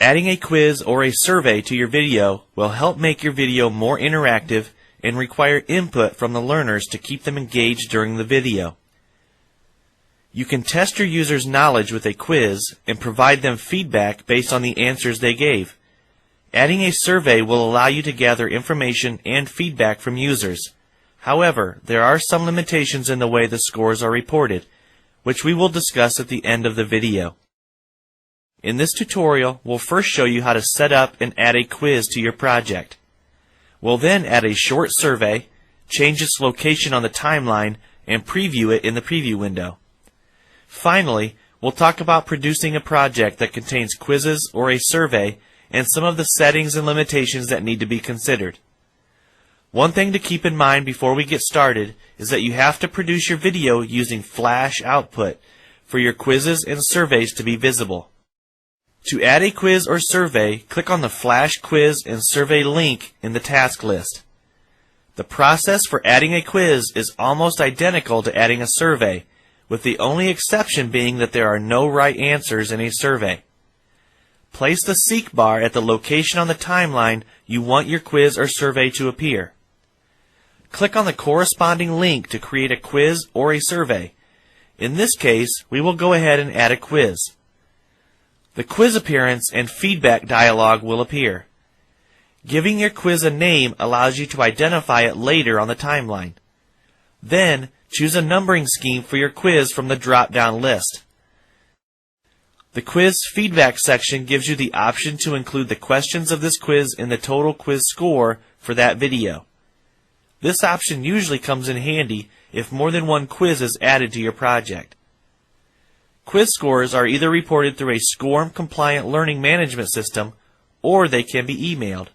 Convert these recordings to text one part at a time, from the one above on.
Adding a quiz or a survey to your video will help make your video more interactive and require input from the learners to keep them engaged during the video. You can test your users' knowledge with a quiz and provide them feedback based on the answers they gave. Adding a survey will allow you to gather information and feedback from users. However, there are some limitations in the way the scores are reported, which we will discuss at the end of the video. In this tutorial, we'll first show you how to set up and add a quiz to your project. We'll then add a short survey, change its location on the timeline, and preview it in the preview window. Finally, we'll talk about producing a project that contains quizzes or a survey and some of the settings and limitations that need to be considered. One thing to keep in mind before we get started is that you have to produce your video using Flash output for your quizzes and surveys to be visible. To add a quiz or survey, click on the Flash Quiz and Survey link in the task list. The process for adding a quiz is almost identical to adding a survey, with the only exception being that there are no right answers in a survey. Place the seek bar at the location on the timeline you want your quiz or survey to appear. Click on the corresponding link to create a quiz or a survey. In this case, we will go ahead and add a quiz. The quiz appearance and feedback dialog will appear. Giving your quiz a name allows you to identify it later on the timeline. Then, choose a numbering scheme for your quiz from the drop-down list. The quiz feedback section gives you the option to include the questions of this quiz in the total quiz score for that video. This option usually comes in handy if more than one quiz is added to your project. Quiz scores are either reported through a SCORM-compliant learning management system, or they can be emailed.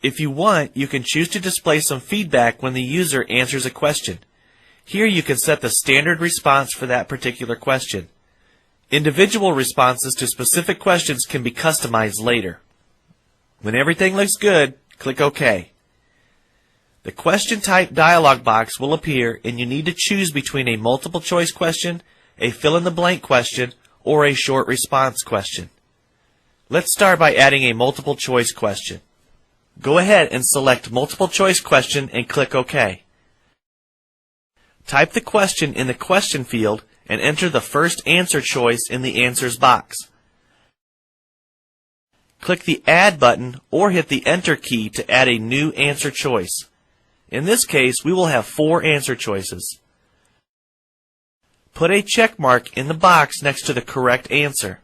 If you want, you can choose to display some feedback when the user answers a question. Here you can set the standard response for that particular question. Individual responses to specific questions can be customized later. When everything looks good, click OK. The question type dialog box will appear, and you need to choose between a multiple choice question, a fill-in-the-blank question, or a short response question. Let's start by adding a multiple choice question. Go ahead and select multiple choice question and click OK. Type the question in the question field and enter the first answer choice in the answers box. Click the Add button or hit the Enter key to add a new answer choice. In this case, we will have 4 answer choices. Put a check mark in the box next to the correct answer.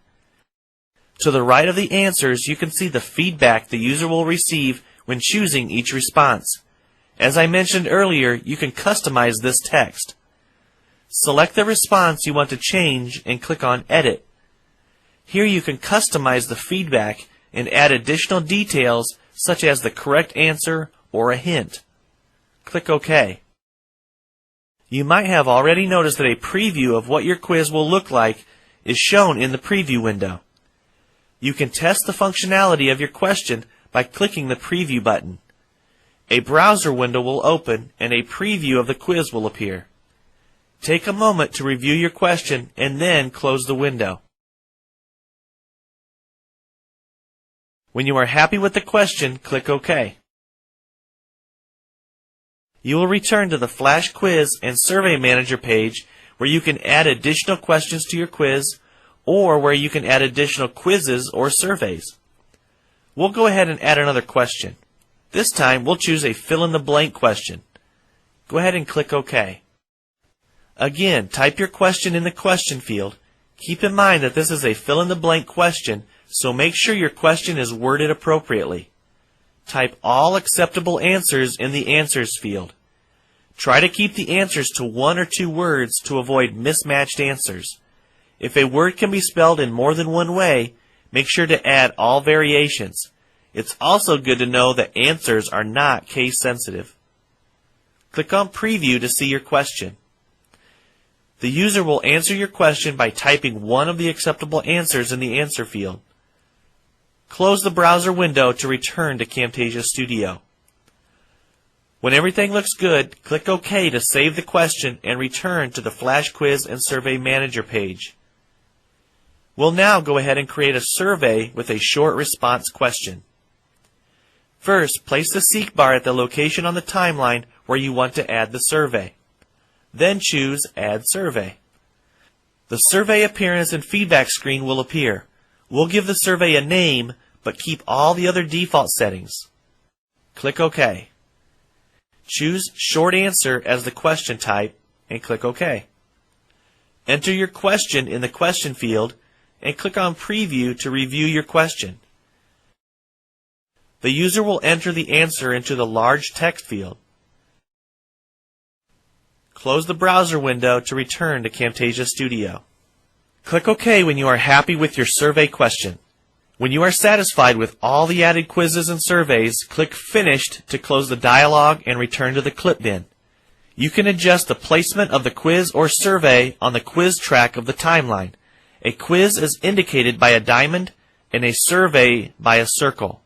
To the right of the answers, you can see the feedback the user will receive when choosing each response. As I mentioned earlier, you can customize this text. Select the response you want to change and click on Edit. Here you can customize the feedback and add additional details such as the correct answer or a hint. Click OK. You might have already noticed that a preview of what your quiz will look like is shown in the preview window. You can test the functionality of your question by clicking the preview button. A browser window will open and a preview of the quiz will appear. Take a moment to review your question and then close the window. When you are happy with the question, click OK. You will return to the Flash Quiz and Survey Manager page where you can add additional questions to your quiz or where you can add additional quizzes or surveys. We'll go ahead and add another question. This time we'll choose a fill-in-the-blank question. Go ahead and click OK. Again, type your question in the question field. Keep in mind that this is a fill-in-the-blank question, so make sure your question is worded appropriately. Type all acceptable answers in the answers field. Try to keep the answers to 1 or 2 words to avoid mismatched answers. If a word can be spelled in more than one way, make sure to add all variations. It's also good to know that answers are not case sensitive. Click on Preview to see your question. The user will answer your question by typing one of the acceptable answers in the answer field. Close the browser window to return to Camtasia Studio. When everything looks good, click OK to save the question and return to the Flash Quiz and Survey Manager page. We'll now go ahead and create a survey with a short response question. First, place the seek bar at the location on the timeline where you want to add the survey. Then choose Add Survey. The survey appearance and feedback screen will appear. We'll give the survey a name, but keep all the other default settings. Click OK. Choose Short Answer as the question type and click OK. Enter your question in the question field and click on Preview to review your question. The user will enter the answer into the large text field. Close the browser window to return to Camtasia Studio. Click OK when you are happy with your survey question. When you are satisfied with all the added quizzes and surveys, click Finished to close the dialog and return to the clip bin. You can adjust the placement of the quiz or survey on the quiz track of the timeline. A quiz is indicated by a diamond and a survey by a circle.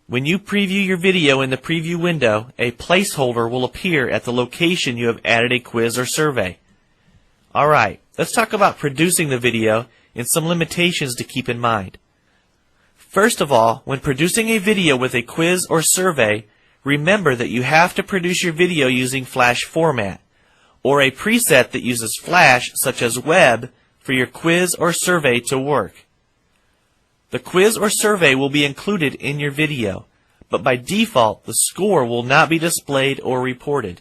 When you preview your video in the preview window, a placeholder will appear at the location you have added a quiz or survey. Alright, let's talk about producing the video and some limitations to keep in mind. First of all, when producing a video with a quiz or survey, remember that you have to produce your video using Flash format, or a preset that uses Flash such as Web for your quiz or survey to work. The quiz or survey will be included in your video, but by default the score will not be displayed or reported.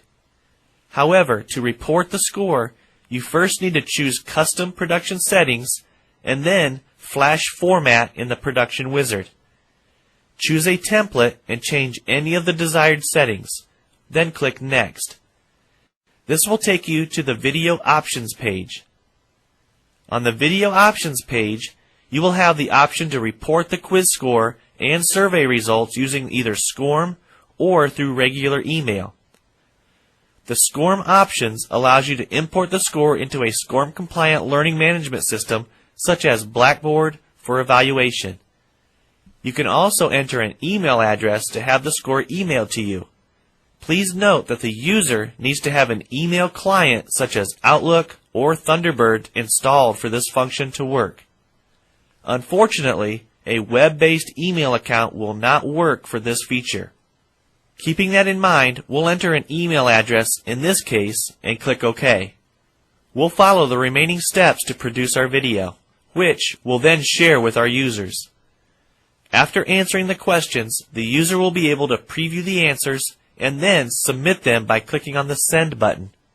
However, to report the score, you first need to choose Custom Production Settings and then Flash Format in the Production Wizard. Choose a template and change any of the desired settings, then click Next. This will take you to the Video Options page. On the Video Options page, you will have the option to report the quiz score and survey results using either SCORM or through regular email. The SCORM options allows you to import the score into a SCORM-compliant learning management system such as Blackboard for evaluation. You can also enter an email address to have the score emailed to you. Please note that the user needs to have an email client such as Outlook or Thunderbird installed for this function to work. Unfortunately, a web-based email account will not work for this feature. Keeping that in mind, we'll enter an email address in this case and click OK. We'll follow the remaining steps to produce our video, which we'll then share with our users. After answering the questions, the user will be able to preview the answers and then submit them by clicking on the Send button.